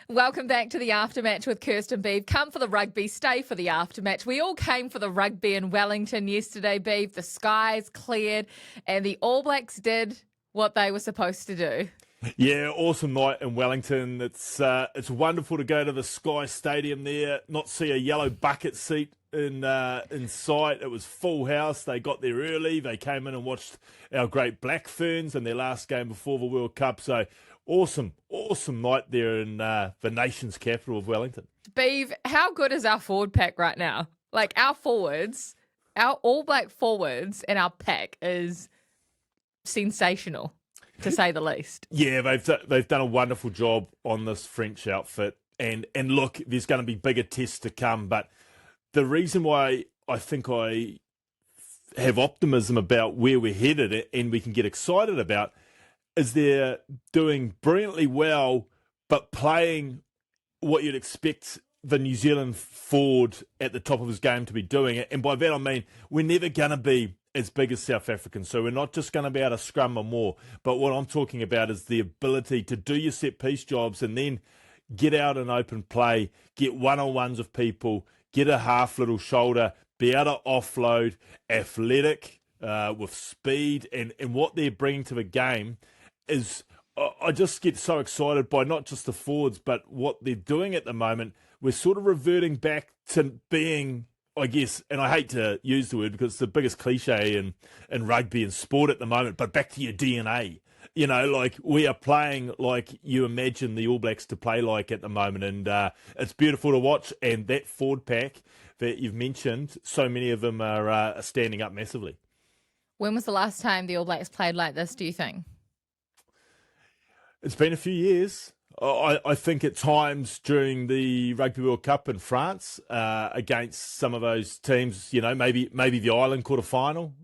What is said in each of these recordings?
Welcome back to the Aftermatch with Kirsten Beeve. Come for the rugby, stay for the Aftermatch. We all came for the rugby in Wellington yesterday, Beeve. The skies cleared and the All Blacks did what they were supposed to do. Yeah, awesome night in Wellington. It's wonderful to go to the Sky Stadium there, not see a yellow bucket seat in sight. It was full house. They got there early. They came in and watched our great Black Ferns in their last game before the World Cup. So awesome night there in the nation's capital of Wellington. Beeve, how good is our forward pack right now? Like our forwards, our All Black forwards and our pack is sensational, to say the least. Yeah, they've done a wonderful job on this French outfit. And look, there's going to be bigger tests to come. But the reason why I think I have optimism about where we're headed and we can get excited about is they're doing brilliantly well, but playing what you'd expect the New Zealand forward at the top of his game to be doing it. And by that I mean we're never going to be as big as South Africans. So we're not just going to be able to scrum or more. But what I'm talking about is the ability to do your set-piece jobs and then get out and open play, get one-on-ones of people, get a half little shoulder, be able to offload, athletic, with speed. And what they're bringing to the game is, I just get so excited by not just the forwards, but what they're doing at the moment. We're sort of reverting back to being, I guess, and I hate to use the word because it's the biggest cliche in rugby and sport at the moment, but back to your DNA. You know, like we are playing like you imagine the All Blacks to play like at the moment. And it's beautiful to watch. And that forward pack that you've mentioned, so many of them are standing up massively. When was the last time the All Blacks played like this, do you think? It's been a few years. I think at times during the Rugby World Cup in France, against some of those teams, you know, maybe the Ireland quarter-final,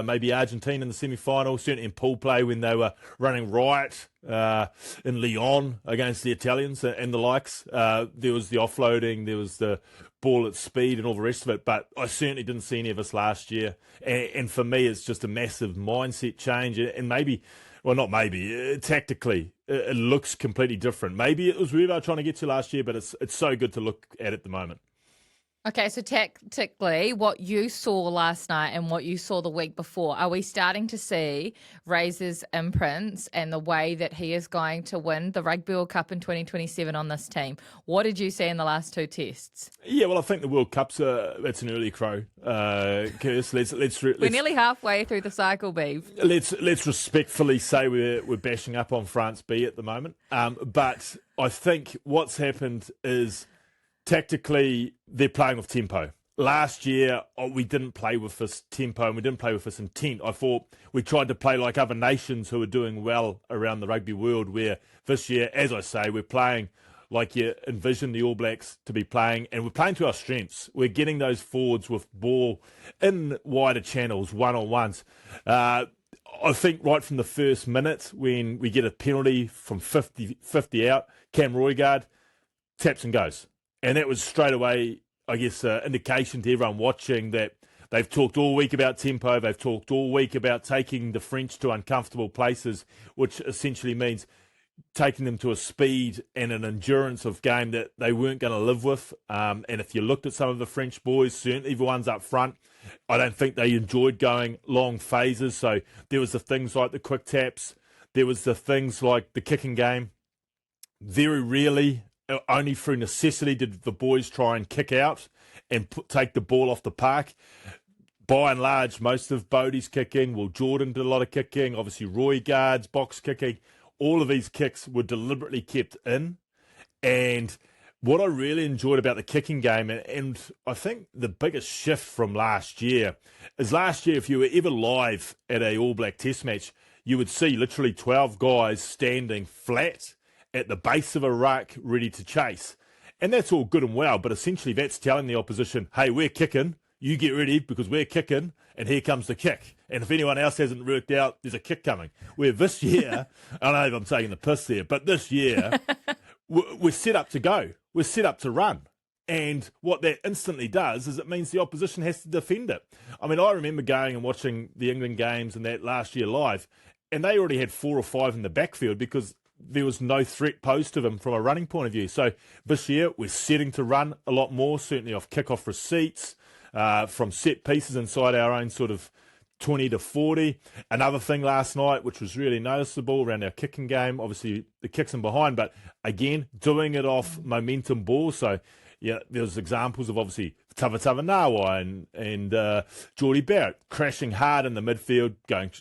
maybe Argentina in the semi-final, certainly in pool play when they were running riot in Lyon against the Italians and the likes. There was the offloading, there was the ball at speed and all the rest of it, but I certainly didn't see any of us last year. And for me, it's just a massive mindset change and maybe... Well, not maybe. Tactically, it looks completely different. Maybe it was where they were trying to get to last year, but it's so good to look at the moment. Okay, so tactically, what you saw last night and what you saw the week before, are we starting to see Razor's imprints and the way that he is going to win the Rugby World Cup in 2027 on this team? What did you see in the last two tests? Yeah, well, I think the World Cup's that's an early crow. Curse. We're nearly halfway through the cycle, Beeve. Let's respectfully say we're bashing up on France B at the moment. But I think what's happened is, tactically, they're playing with tempo. Last year, we didn't play with this tempo and we didn't play with this intent. I thought we tried to play like other nations who are doing well around the rugby world, where this year, as I say, we're playing like you envision the All Blacks to be playing, and we're playing to our strengths. We're getting those forwards with ball in wider channels, one-on-ones. I think right from the first minute when we get a penalty from 50 out, Cam Roigard taps and goes. And that was straight away, I guess, indication to everyone watching that they've talked all week about tempo. They've talked all week about taking the French to uncomfortable places, which essentially means taking them to a speed and an endurance of game that they weren't going to live with. And if you looked at some of the French boys, certainly the ones up front, I don't think they enjoyed going long phases. So there was the things like the quick taps. There was the things like the kicking game. Very rarely, only through necessity, did the boys try and kick out and take the ball off the park. By and large, most of Bodie's kicking, well, Jordan did a lot of kicking, obviously Roigard's box kicking. All of these kicks were deliberately kept in. And what I really enjoyed about the kicking game, and I think the biggest shift from last year, is last year, if you were ever live at a All Black Test match, you would see literally 12 guys standing flat at the base of a ruck ready to chase. And that's all good and well, but essentially that's telling the opposition, hey, we're kicking, you get ready because we're kicking, and here comes the kick. And if anyone else hasn't worked out, there's a kick coming. Where this year, I don't know if I'm taking the piss there, but this year, we're set up to go. We're set up to run. And what that instantly does is it means the opposition has to defend it. I mean, I remember going and watching the England games and that last year live, and they already had 4 or 5 in the backfield because there was no threat posed to them from a running point of view. So this year, we're setting to run a lot more, certainly off kick-off receipts, from set pieces inside our own sort of 20 to 40. Another thing last night, which was really noticeable around our kicking game, obviously the kicks in behind, but again, doing it off momentum ball. So, yeah, there's examples of obviously Tavatavanawai and Geordie Barrett crashing hard in the midfield,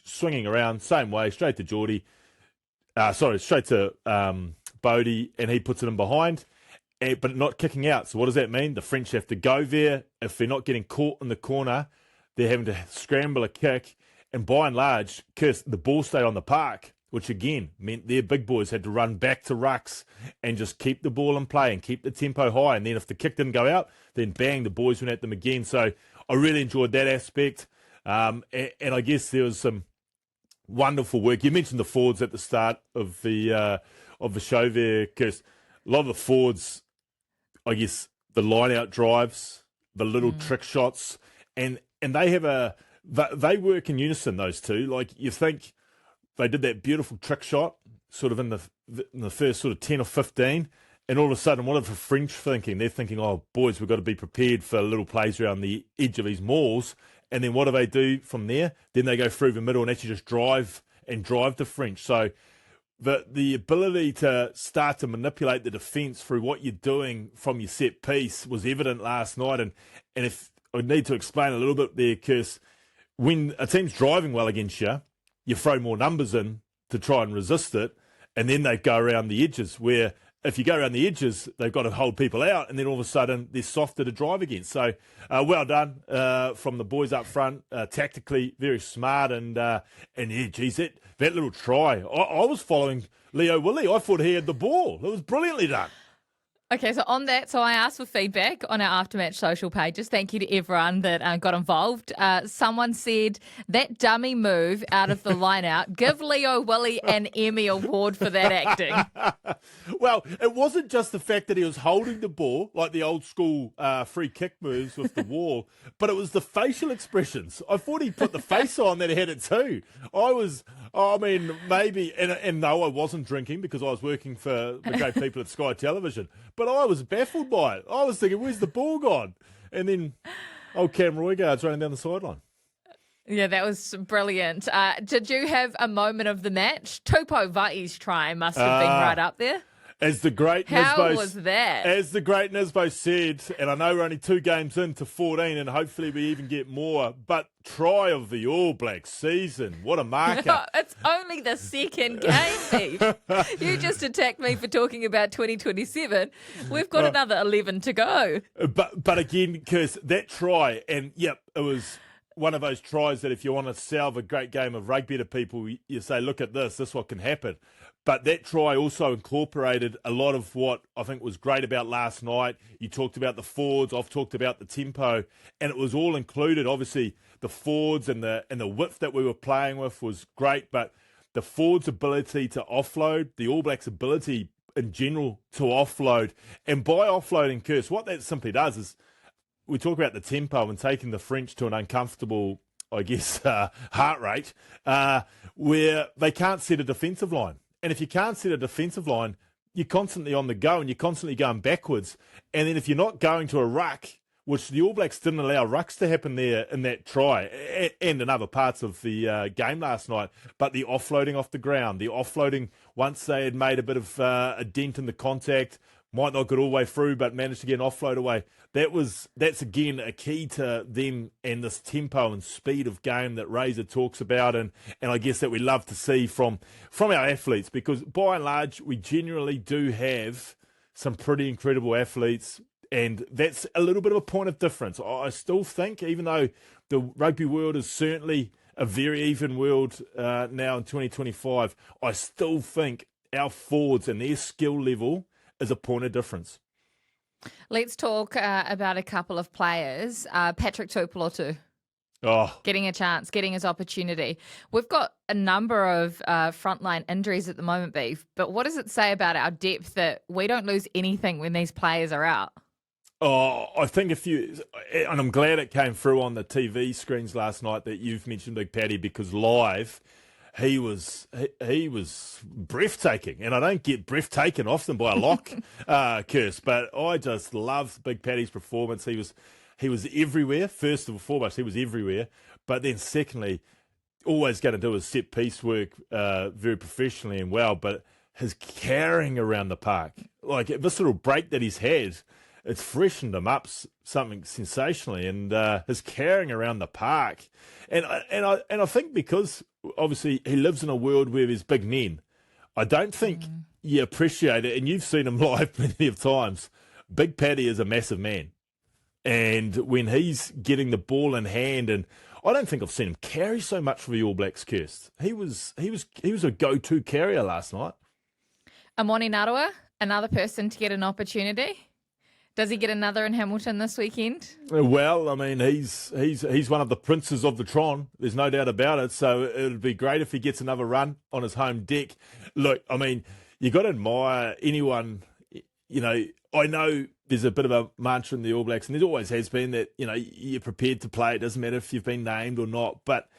swinging around, same way, straight to Geordie. Straight to Bodie, and he puts it in behind, but not kicking out. So what does that mean? The French have to go there. If they're not getting caught in the corner, they're having to scramble a kick. And by and large, the ball stayed on the park, which again meant their big boys had to run back to rucks and just keep the ball in play and keep the tempo high. And then if the kick didn't go out, then bang, the boys went at them again. So I really enjoyed that aspect. And I guess there was some wonderful work. You mentioned the forwards at the start of the show there, Kirst. A lot of the forwards, I guess, the line-out drives, the little trick shots, and they they work in unison, those two. Like, you think they did that beautiful trick shot sort of in the first sort of 10 or 15, and all of a sudden, what are the French thinking? They're thinking, oh, boys, we've got to be prepared for little plays around the edge of these mauls. And then what do they do from there? Then they go through the middle and actually just drive the French. So the ability to start to manipulate the defence through what you're doing from your set piece was evident last night. And if I need to explain a little bit there, Kirst, when a team's driving well against you, you throw more numbers in to try and resist it, and then they go around the edges, where if you go around the edges, they've got to hold people out, and then all of a sudden they're softer to drive against. So well done from the boys up front, tactically very smart, and yeah, geez, that little try. I was following Leo Willie. I thought he had the ball. It was brilliantly done. Okay, so on that, I asked for feedback on our Aftermatch social pages. Thank you to everyone that got involved. Someone said that dummy move out of the line-out, give Leo Willie an Emmy Award for that acting. Well, it wasn't just the fact that he was holding the ball, like the old school free kick moves with the wall, but it was the facial expressions. I thought he put the face on that he had it too. Maybe, and no, I wasn't drinking because I was working for the great people at Sky Television, but I was baffled by it. I was thinking, where's the ball gone? And then old Cam Roygaard's running down the sideline. Yeah, that was brilliant. Did you have a moment of the match? Tupou Vai's try must have been right up there. As the great How was that? As the great Nisbo said, and I know we're only 2 games into 14, and hopefully we even get more, but try of the All Blacks season. What a marker. It's only the second game, Steve. You just attacked me for talking about 2027. We've got another 11 to go. But again, Kirst, that try, and yep, it was one of those tries that if you want to salve a great game of rugby to people, you say, look at this is what can happen. But that try also incorporated a lot of what I think was great about last night. You talked about the forwards, I've talked about the tempo, and it was all included. Obviously, the forwards and the width that we were playing with was great, but the forwards' ability to offload, the All Blacks' ability in general to offload, and by offloading, Kirst, what that simply does is we talk about the tempo and taking the French to an uncomfortable, I guess, heart rate, where they can't set a defensive line. And if you can't set a defensive line, you're constantly on the go and you're constantly going backwards. And then if you're not going to a ruck, which the All Blacks didn't allow rucks to happen there in that try and in other parts of the game last night, but the offloading off the ground, the offloading once they had made a bit of a dent in the contact, might not get all the way through, but managed to get an offload away. That's again a key to them and this tempo and speed of game that Razor talks about, and I guess that we love to see from our athletes, because by and large we generally do have some pretty incredible athletes, and that's a little bit of a point of difference. I still think, even though the rugby world is certainly a very even world now in 2025, I still think our forwards and their skill level is a point of difference. Let's talk about a couple of players. Patrick Tuipulotu. Getting a chance, getting his opportunity. We've got a number of frontline injuries at the moment, Beef, but what does it say about our depth that we don't lose anything when these players are out? I think and I'm glad it came through on the TV screens last night that you've mentioned Big Paddy, because live, he was breathtaking, and I don't get breathtaken often by a lock, Kirst, but I just loved Big Paddy's performance. He was everywhere. First and foremost, he was everywhere, but then secondly, always going to do his set piece work very professionally and well, but his carrying around the park, like this little break that he's had, it's freshened him up something sensationally, and his carrying around the park, and I think because obviously he lives in a world where there's big men, I don't think you appreciate it, and you've seen him live plenty of times. Big Paddy is a massive man, and when he's getting the ball in hand, and I don't think I've seen him carry so much for the All Blacks, Kirst. He was a go-to carrier last night. Emoni Narawa, another person to get an opportunity. Does he get another in Hamilton this weekend? Well, I mean, he's one of the princes of the Tron. There's no doubt about it. So it would be great if he gets another run on his home deck. Look, I mean, you got to admire anyone. You know, I know there's a bit of a mantra in the All Blacks, and there always has been, that, you know, you're prepared to play. It doesn't matter if you've been named or not, but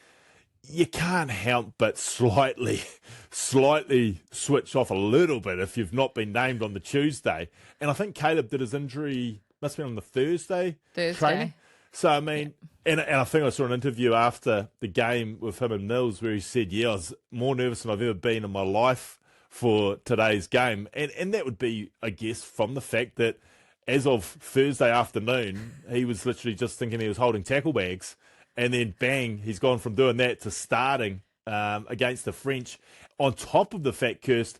you can't help but slightly switch off a little bit if you've not been named on the Tuesday. And I think Caleb did his injury, must have been on the Thursday. Training. So, I mean, and I think I saw an interview after the game with him and Mills where he said, I was more nervous than I've ever been in my life for today's game. And that would be, I guess, from the fact that as of Thursday afternoon, he was literally just thinking he was holding tackle bags. And then, bang, he's gone from doing that to starting against the French. On top of the fact, Kirst,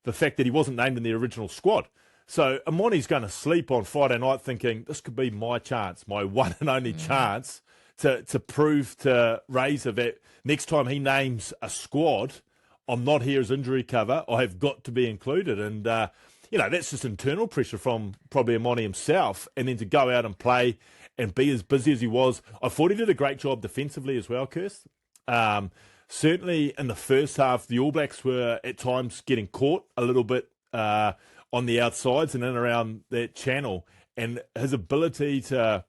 the fact that he wasn't named in the original squad. So Emoni's going to sleep on Friday night thinking, this could be my chance, my one and only chance to prove to Razor that next time he names a squad, I'm not here as injury cover. I have got to be included. And, that's just internal pressure from probably Emoni himself. And then to go out and play and be as busy as he was. I thought he did a great job defensively as well, Kirst. Certainly in the first half, the All Blacks were at times getting caught a little bit on the outsides and in around that channel. And his ability to,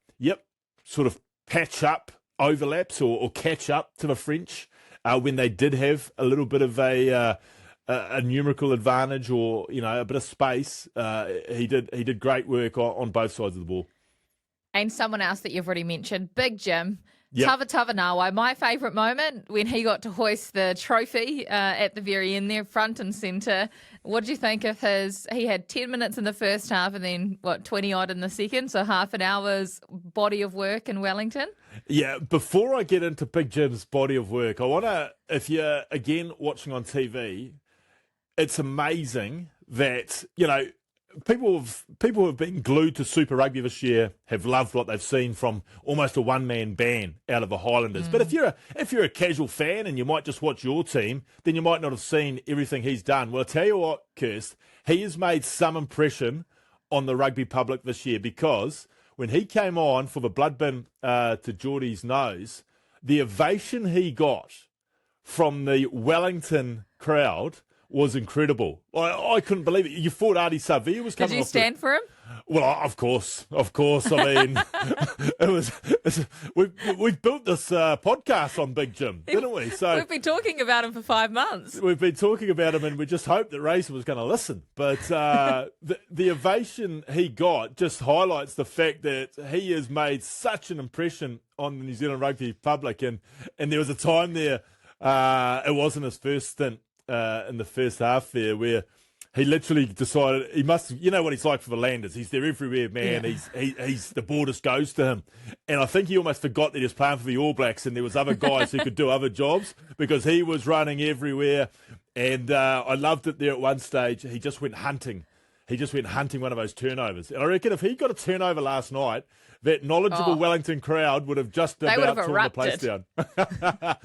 sort of patch up overlaps or catch up to the French when they did have a little bit of a numerical advantage or, a bit of space. He did great work on both sides of the ball. And someone else that you've already mentioned, Big Jim, Tavatavanawai. my favourite moment when he got to hoist the trophy at the very end there, front and centre. What did you think of he had 10 minutes in the first half and then, 20-odd in the second, so half an hour's body of work in Wellington? Yeah, before I get into Big Jim's body of work, I want to, if you're, again, watching on TV, it's amazing that, people who have been glued to Super Rugby this year have loved what they've seen from almost a one-man band out of the Highlanders. But if you're a casual fan and you might just watch your team, then you might not have seen everything he's done. Well, I'll tell you what, Kirst, he has made some impression on the rugby public this year, because when he came on for the blood bin to Geordie's nose, the ovation he got from the Wellington crowd was incredible. I couldn't believe it. You thought Adi Savia was coming off. Did you stand for him? Well, of course. I mean, we've built this podcast on Big Jim, didn't we? So we've been talking about him for 5 months. We've been talking about him, and we just hoped that Razor was going to listen. But the ovation he got just highlights the fact that he has made such an impression on the New Zealand rugby public. And there was a time there, it wasn't his first stint in the first half there, where he literally decided he must, what he's like for the Landers. He's there everywhere, man. Yeah. He's the ball just goes to him. And I think he almost forgot that he was playing for the All Blacks and there was other guys who could do other jobs, because he was running everywhere. And I loved it there at one stage. He just went hunting. One of those turnovers. And I reckon if he got a turnover last night, that knowledgeable Wellington crowd would have just about torn the place down. But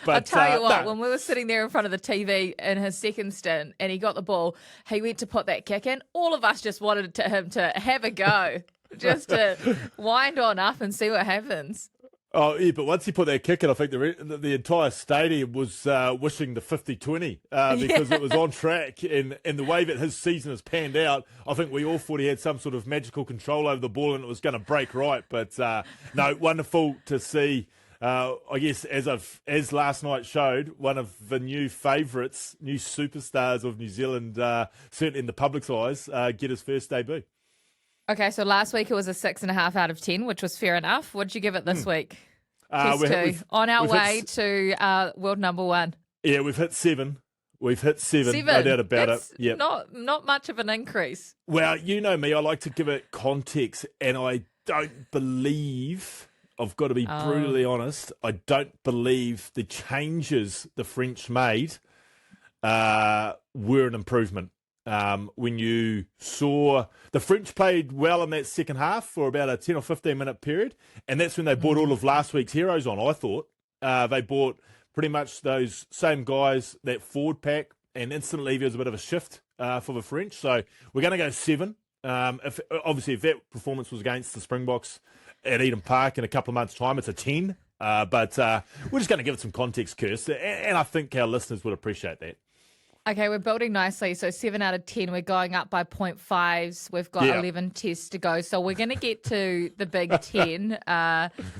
I'll tell you what, when we were sitting there in front of the TV in his second stint and he got the ball, he went to put that kick in. All of us just wanted him to have a go, just to wind on up and see what happens. Oh, yeah, but once he put that kick in, I think the entire stadium was wishing the 50-20 because it was on track. And the way that his season has panned out, I think we all thought he had some sort of magical control over the ball and it was going to break right. But no, wonderful to see I guess as last night showed, one of the new favourites, new superstars of New Zealand, certainly in the public's eyes, get his first debut. Okay, so last week it was a 6.5 out of 10, which was fair enough. What did you give it this week? Test two, on our way to world number one. Yeah, we've hit 7. We've hit 7, no doubt about it. Yep. Not much of an increase. Well, you know me, I like to give it context, and I don't believe, I've got to be brutally honest, I don't believe the changes the French made were an improvement. When you saw the French played well in that second half for about a 10 or 15 minute period, and that's when they brought all of last week's heroes on, I thought. They brought pretty much those same guys, that forward pack, and instantly there was a bit of a shift for the French. So we're going to go 7. If that performance was against the Springboks at Eden Park in a couple of months' time, it's a 10. But we're just going to give it some context, Kirst, and I think our listeners would appreciate that. Okay, we're building nicely. So 7 out of 10. We're going up by 0.5s. We've got 11 tests to go. So we're going to get to the big 10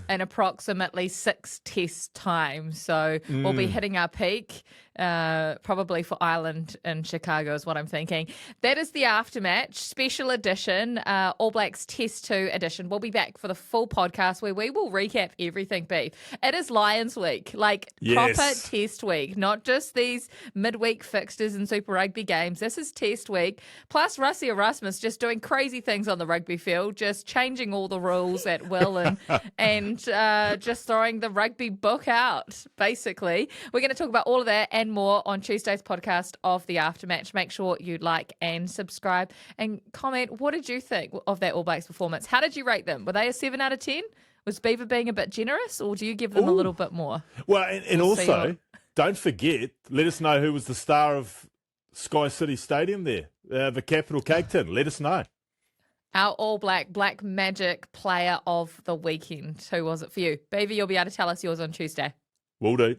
in approximately 6 test time. So we'll be hitting our peak, probably for Ireland and Chicago is what I'm thinking. That is the aftermatch special edition, All Blacks Test 2 edition. We'll be back for the full podcast where we will recap everything, Beef. It is Lions Week, proper test week, not just these midweek fixtures and Super Rugby games. This is test week. Plus, Rassie Erasmus just doing crazy things on the rugby field, just changing all the rules at will and just throwing the rugby book out, basically. We're going to talk about all of that and more on Tuesday's podcast of the Aftermatch. Make sure you like and subscribe and comment. What did you think of that All Blacks performance? How did you rate them? Were they a 7 out of 10? Was Beaver being a bit generous, or do you give them a little bit more? Well, and also, don't forget, let us know who was the star of Sky City Stadium there, the Capital Cake Tin. Let us know. Our All Black Magic player of the weekend. Who was it for you? Beaver, you'll be able to tell us yours on Tuesday. Will do.